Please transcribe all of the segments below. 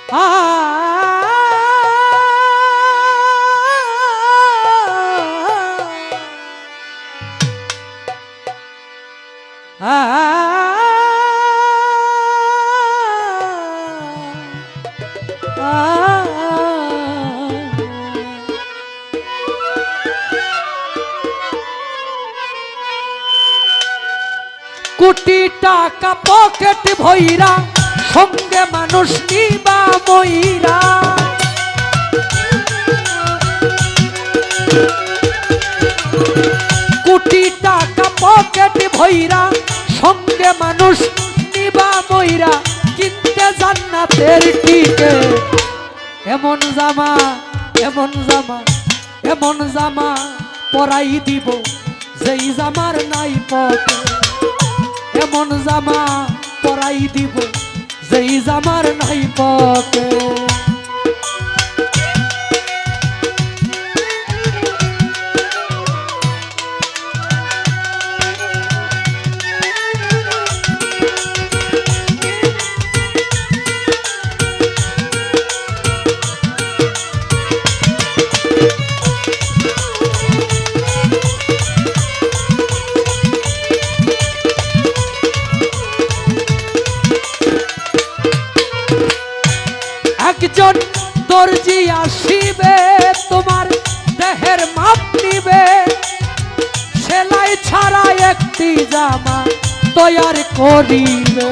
আ কোটি টাকা পকেট ভইরা সঙ্গে মানুষ নিবা মইরা কোটি টাকা পকেট ভইরা সঙ্গে মানুষ নিবা মইরা কিনতে জান্নাতের টিকেট এমন জামা এমন জামা এমন জামা পরাই দিব যেই জামার নাই পকেট এমন জামা পরাই দিব যেই জামার নাই পকেট একজন দর্জি আসিবে তোমার দেহের মাপ নিবে সেলাই ছাড়া একটি জামা তৈয়ার করিবে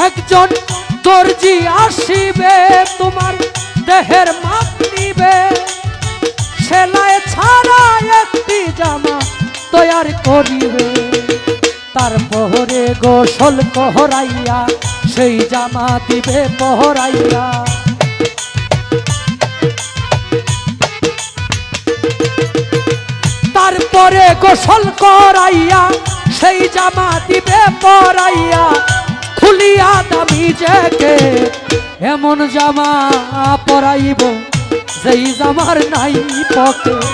একজন দর্জি আসিবে তোমার দেহের মাপ নিবে সেলাই ছাড়া একটি জামা তৈয়ার করিবে তারপরে গোসল কহরাইয়া সেই জামা দিবে পহরাইয়া তারপরে গোসল করাইয়া সেই জামা দিবে পরাইয়া খুলিয়া দামি জ্যাকেট এমন জামা পরাইব যেই জামার নাই পকেট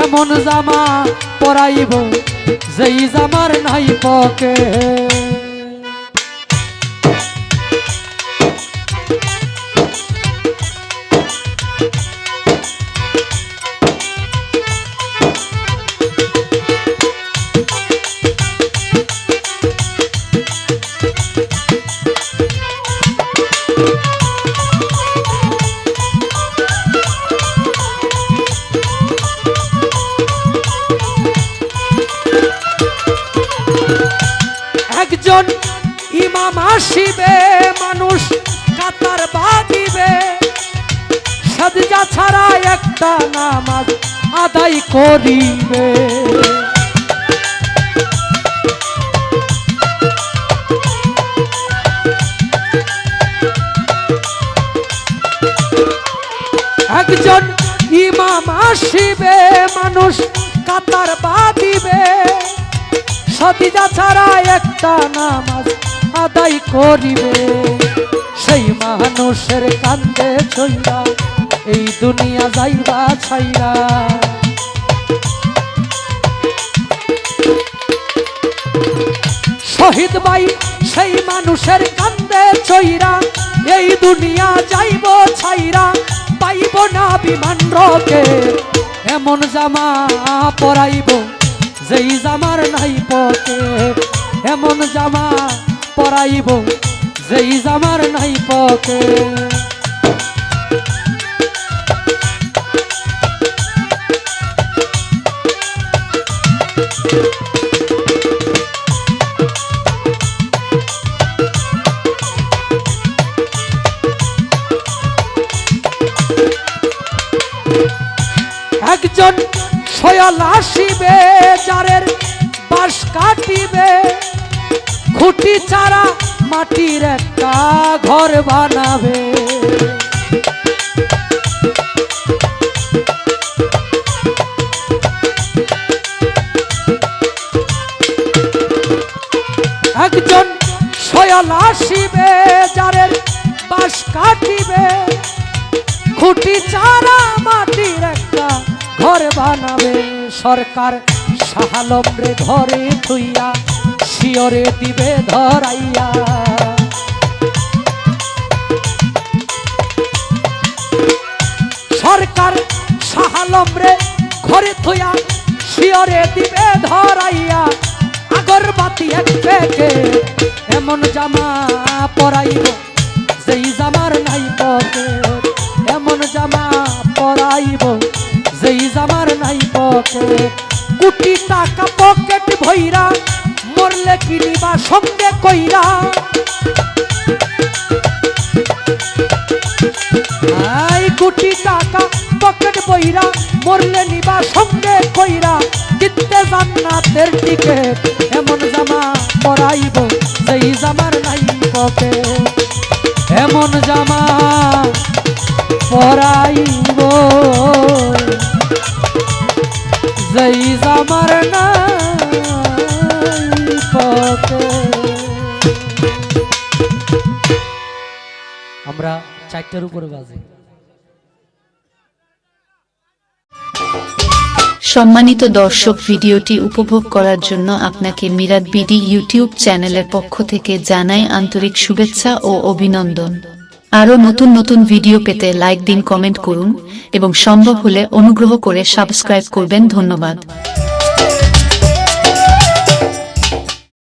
এমন জামা পরাইব যেই জামার নাই পকেট একজন ইমাম আসিবে মানুষ কাতার বাঁধিবে সাজদা ছাড়া একটা নামাজ আদায় করিবে একজন ইমাম আসিবে মানুষ কাতার বাঁধিবে সাজদা ছাড়া একটা নামাজ আদায় করিবে সেই মানুষের কান্দে ছইরা এই দুনিয়া যাইবা ছাইরা শহীদ ভাই সেই মানুষের কান্দে ছইরা এই দুনিয়া যাইব ছাইরা পাইব না বিমান রকেট এমন জামা পরাইব যেই জামার নাই পকেট এমন জামা পরাইব যেই জামার নাই পকেট একজন সয়াল আসিবে যারের বাঁশ কাটিবে খুঁটি চারা মাটির একটা ঘর বানাবে একজন সয়াল আসিবে যারের বাঁশ কাটিবে খুঁটি চারা মাটির একটা ঘর বানাবে। সরকার শাহালমরে ঘরে থুইয়া শিয়রে দিবে ধরাইয়া। সরকার শাহালমরে ঘরে থুইয়া শিয়রে দিবে ধরাইয়া। আগরবাতি এক প্যাকেট এমন জামা পরাইব যেই জামার নাই পকেট। এমন জামা পরাইব যেই জামার নাই পকেট। কোটি টাকা পকেট ভইরা মরলে কিনিবা সঙ্গে কইরা। কোটি টাকা পকেট বইরা মরলে নিবা সঙ্গে কইরা। দিতে জান্নাতের টিকেট এমন জামা পরাইব যেই জামার নাই পকেট। এমন জামা পরাইব যেই জামার নাই পকেট। আমরা 4টার উপরে বাজে। সম্মানিত দর্শক, ভিডিওটি উপভোগ করার জন্য আপনাকে মিরাত বিডি ইউটিউব চ্যানেলের পক্ষ থেকে জানাই আন্তরিক শুভেচ্ছা ও অভিনন্দন। আরও নতুন নতুন ভিডিও পেতে লাইক দিন, কমেন্ট করুন এবং সম্ভব হলে অনুগ্রহ করে সাবস্ক্রাইব করবেন। ধন্যবাদ।